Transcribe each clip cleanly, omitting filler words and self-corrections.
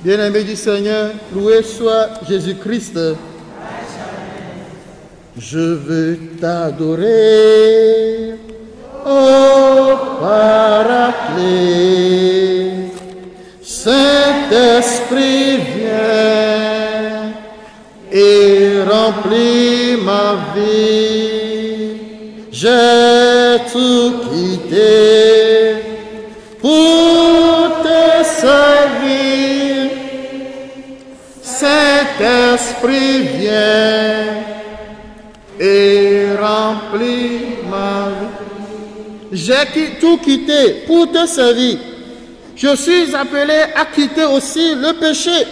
Bien-aimé du Seigneur, loué soit Jésus-Christ. Je veux t'adorer, ô Paraclet. Saint-Esprit, viens et remplis ma vie. J'ai tout quitté pour te servir. Saint-Esprit, viens et remplis ma vie. J'ai tout quitté pour te servir. Je suis appelé à quitter aussi le péché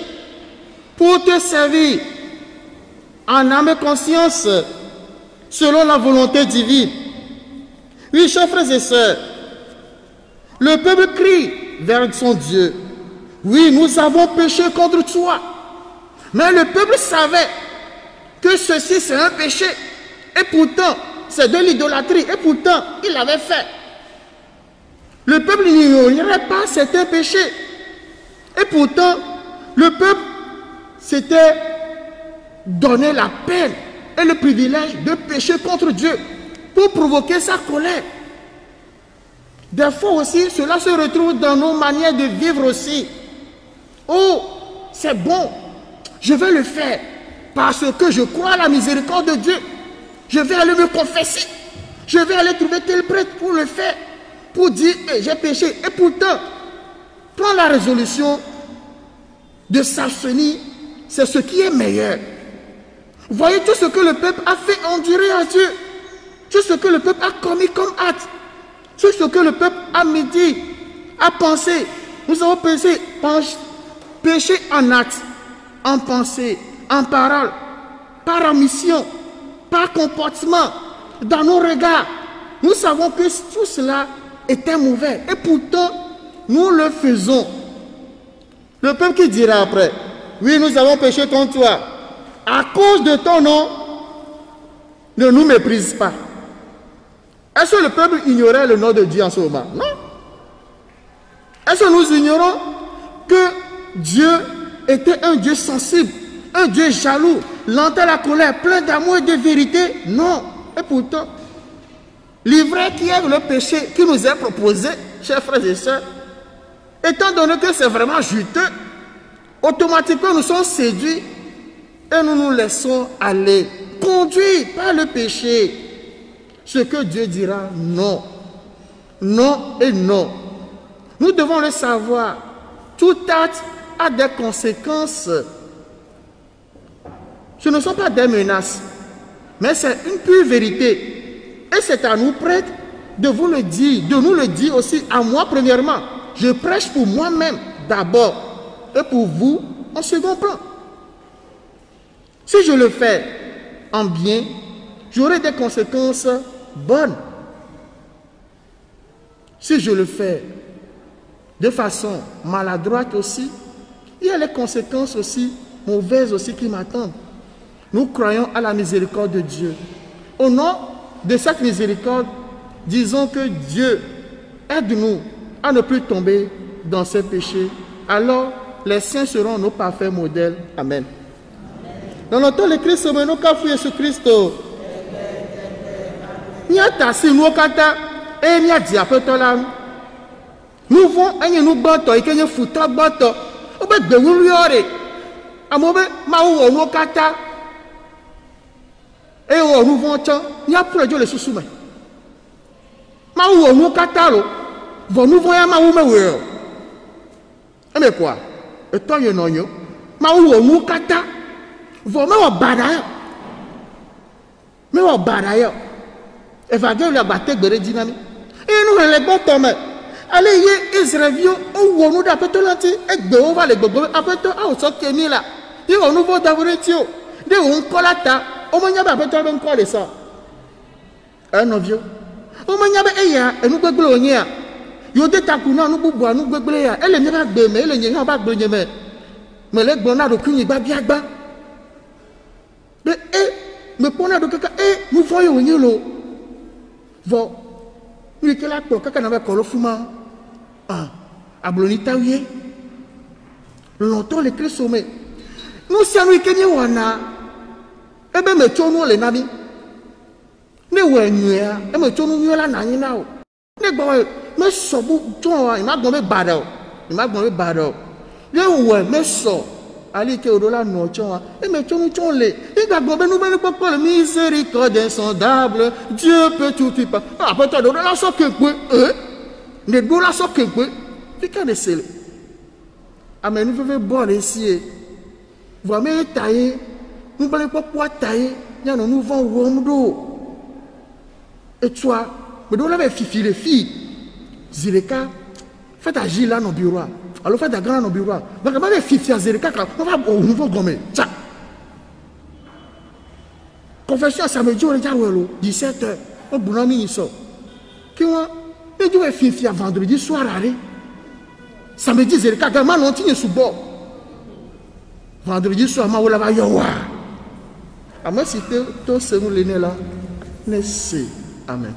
pour te servir en âme et conscience selon la volonté divine. Oui, chers frères et sœurs, le peuple crie vers son Dieu. Oui, nous avons péché contre toi. Mais le peuple savait que ceci c'est un péché. Et pourtant, c'est de l'idolâtrie. Et pourtant, il l'avait fait. Le peuple n'ignorait pas certains péchés. Et pourtant, le peuple s'était donné la peine et le privilège de pécher contre Dieu pour provoquer sa colère. Des fois aussi, cela se retrouve dans nos manières de vivre aussi. Oh, c'est bon, je vais le faire parce que je crois à la miséricorde de Dieu. Je vais aller me confesser. Je vais aller trouver tel prêtre pour le faire. Pour dire, hey, j'ai péché. Et pourtant, prends la résolution de s'abstenir. C'est ce qui est meilleur. Voyez tout ce que le peuple a fait endurer à Dieu. Tout ce que le peuple a commis comme acte. Tout ce que le peuple a médit, a pensé. Nous avons péché en acte, en pensée, en parole, par omission, par comportement, dans nos regards. Nous savons que tout cela était mauvais. Et pourtant, nous le faisons. Le peuple qui dira après, oui, nous avons péché contre toi. À cause de ton nom, ne nous méprise pas. Est-ce que le peuple ignorait le nom de Dieu en ce moment? Non. Est-ce que nous ignorons que Dieu était un Dieu sensible, un Dieu jaloux, lent à la colère, plein d'amour et de vérité? Non. Et pourtant, l'ivraie qui est le péché qui nous est proposé, chers frères et sœurs, étant donné que c'est vraiment juteux, automatiquement nous sommes séduits et nous nous laissons aller, conduits par le péché. Ce que Dieu dira, non. Non et non. Nous devons le savoir. Tout acte a des conséquences. Ce ne sont pas des menaces, mais c'est une pure vérité. Et c'est à nous, prêtres, de vous le dire, de nous le dire aussi, à moi premièrement. Je prêche pour moi-même d'abord et pour vous en second plan. Si je le fais en bien, j'aurai des conséquences bonnes. Si je le fais de façon maladroite aussi, il y a les conséquences aussi mauvaises aussi qui m'attendent. Nous croyons à la miséricorde de Dieu. Au nom de cette miséricorde, disons que Dieu aide-nous à ne plus tomber dans ces péchés. Alors, les saints seront nos parfaits modèles. Amen. Dans notre temps, le Christ, nous avons Jésus-Christ. Nous avons et nous avons nous vont et nous battons et nous foutons battons. Nous avons de nous lier. Amobe maou nous kata et nous vont tant. Nous avons pour Dieu le sous-soumet. Maou nous kata lo. Nous voyons maou me. Mais quoi? Et toi you know you. Maou nous kata. Vous me badaya. Me wa badaya. Évangile la bataille de dynamique. Et nous les battons mais allez y Israël on nous d'après lanti et de on va les gogo après toi au sokemi là. Et on nous va d'avoir tio. De on kolata o mo nyaba après toi ben quoi les ça. Un novio. O mo nyaba eya e nous gbegble onye a. Yo de takuna nous bubu nous gbegble ya. Elle ne va gbe mais elle ne va gbe nyeme. Mais les gbona do kuni gba biagba. De me pona do kaka nous voyons onye lo. Vo nous que la to kaka na ba kolo fuma. Ah, ablonita wiye. Longtemps les clés sommées. Nous sommes les Kenyans, on a. Eh bien, mais tu nous les namis. Ne ouénuia, eh mais tu nous la nani nao. Ne boy, mais sobu, tu vois, il m'a gommé bado. Il m'a gommé bado. Le oué, mais so. Ali ke odola no tchon, eh mais tu nous les. Il a gommé nous ben pas le miséricorde insondable. Dieu peut tout tuer pas. Après toi, odola so que quoi, ne dola so que quoi. Tu qu'à déceler. Amen, nous devons boire ici. Vous m'avez taillé. Nous ne pouvons pas tailler. Nous vont d'eau. Et toi, mais nous avons fifi les filles. Zileka, faites agir là dans le bureau. Alors faites agir dans le bureau. Donc, vous avez fifi à Zileka. On va gommer. Tcha. Confession samedi, on est déjà 17h. On boulot mis ça. Qui va? Et tu vas fifi à vendredi soir. Samedi, Zileka, quand on tient sous bord. Vendredi soir, on va y avoir. À moi, si tu es là, laissez. Amen.